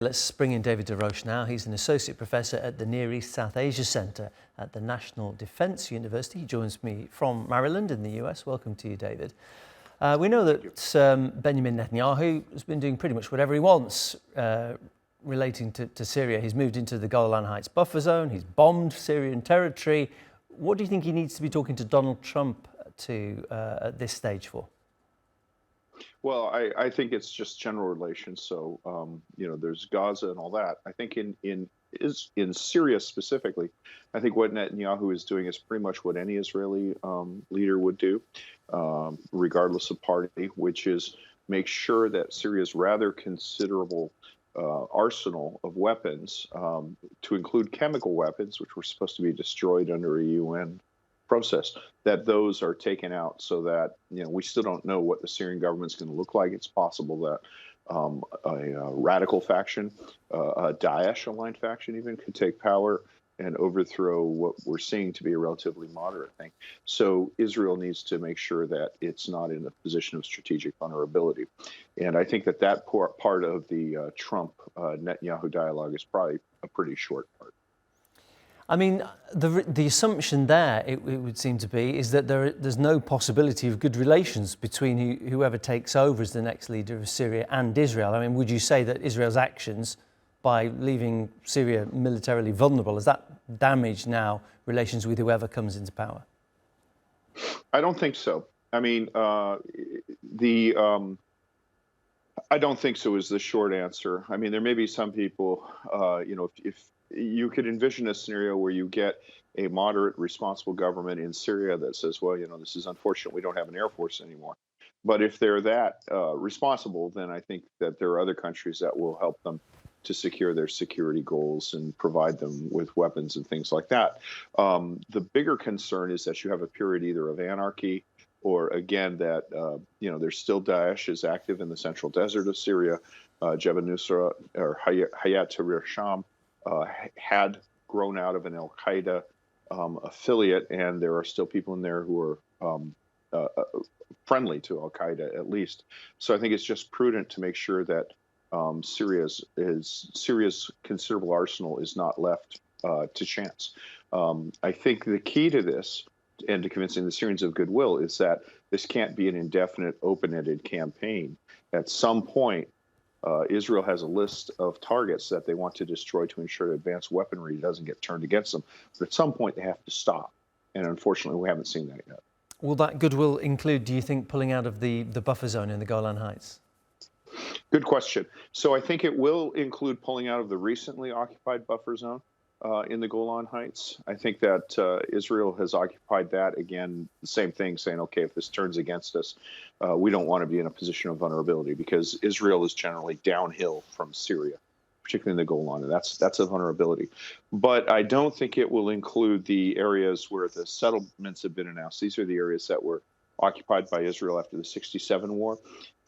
Let's bring in David Roches now. He's an associate professor at the Near East South Asia Centre at the National Defence University. He joins me from Maryland in the US. Welcome to you, David. We know that Benjamin Netanyahu has been doing pretty much whatever he wants relating to Syria. He's moved into the Golan Heights buffer zone. He's bombed Syrian territory. What do you think he needs to be talking to Donald Trump to at this stage for? Well, I think it's just general relations. So, there's Gaza and all that. I think in Syria specifically, I think what Netanyahu is doing is pretty much what any Israeli leader would do, regardless of party, which is make sure that Syria's rather considerable arsenal of weapons, to include chemical weapons, which were supposed to be destroyed under a UN process, that those are taken out so that, we still don't know what the Syrian government's going to look like. It's possible that a radical faction, a Daesh-aligned faction even, could take power and overthrow what we're seeing to be a relatively moderate thing. So Israel needs to make sure that it's not in a position of strategic vulnerability. And I think that part of the Trump-Netanyahu dialogue is probably a pretty short part. I mean, the assumption there, it would seem to be, is that there's no possibility of good relations between whoever takes over as the next leader of Syria and Israel. I mean, would you say that Israel's actions by leaving Syria militarily vulnerable, has that damaged now relations with whoever comes into power? I don't think so. I mean, I don't think so is the short answer. I mean, there may be some people, if you could envision a scenario where you get a moderate, responsible government in Syria that says, well, this is unfortunate, we don't have an air force anymore. But if they're that responsible, then I think that there are other countries that will help them to secure their security goals and provide them with weapons and things like that. The bigger concern is that you have a period either of anarchy or, again, that, there's still Daesh is active in the central desert of Syria. Jabhat Nusra or Hayat Tahrir Sham had grown out of an al-Qaeda affiliate, and there are still people in there who are friendly to al-Qaeda, at least. So I think it's just prudent to make sure that Syria's considerable arsenal is not left to chance. I think the key to this, and to convincing the Syrians of goodwill, is that this can't be an indefinite, open-ended campaign. At some point, Israel has a list of targets that they want to destroy to ensure that advanced weaponry doesn't get turned against them. But at some point, they have to stop. And unfortunately, we haven't seen that yet. Will that goodwill include, do you think, pulling out of the buffer zone in the Golan Heights? Good question. So I think it will include pulling out of the recently occupied buffer zone in the Golan Heights. I think that Israel has occupied that, again, the same thing, saying, okay, if this turns against us, we don't want to be in a position of vulnerability, because Israel is generally downhill from Syria, particularly in the Golan, and that's a vulnerability. But I don't think it will include the areas where the settlements have been announced. These are the areas that were occupied by Israel after the '67 war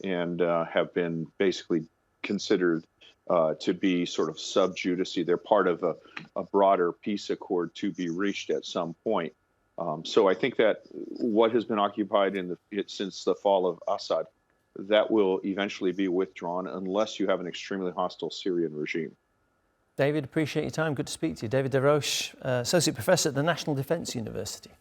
and have been basically considered to be sort of sub judice. They're part of a broader peace accord to be reached at some point. So I think that what has been occupied since the fall of Assad, that will eventually be withdrawn unless you have an extremely hostile Syrian regime. David, appreciate your time. Good to speak to you. David Roches, Associate Professor at the National Defence University.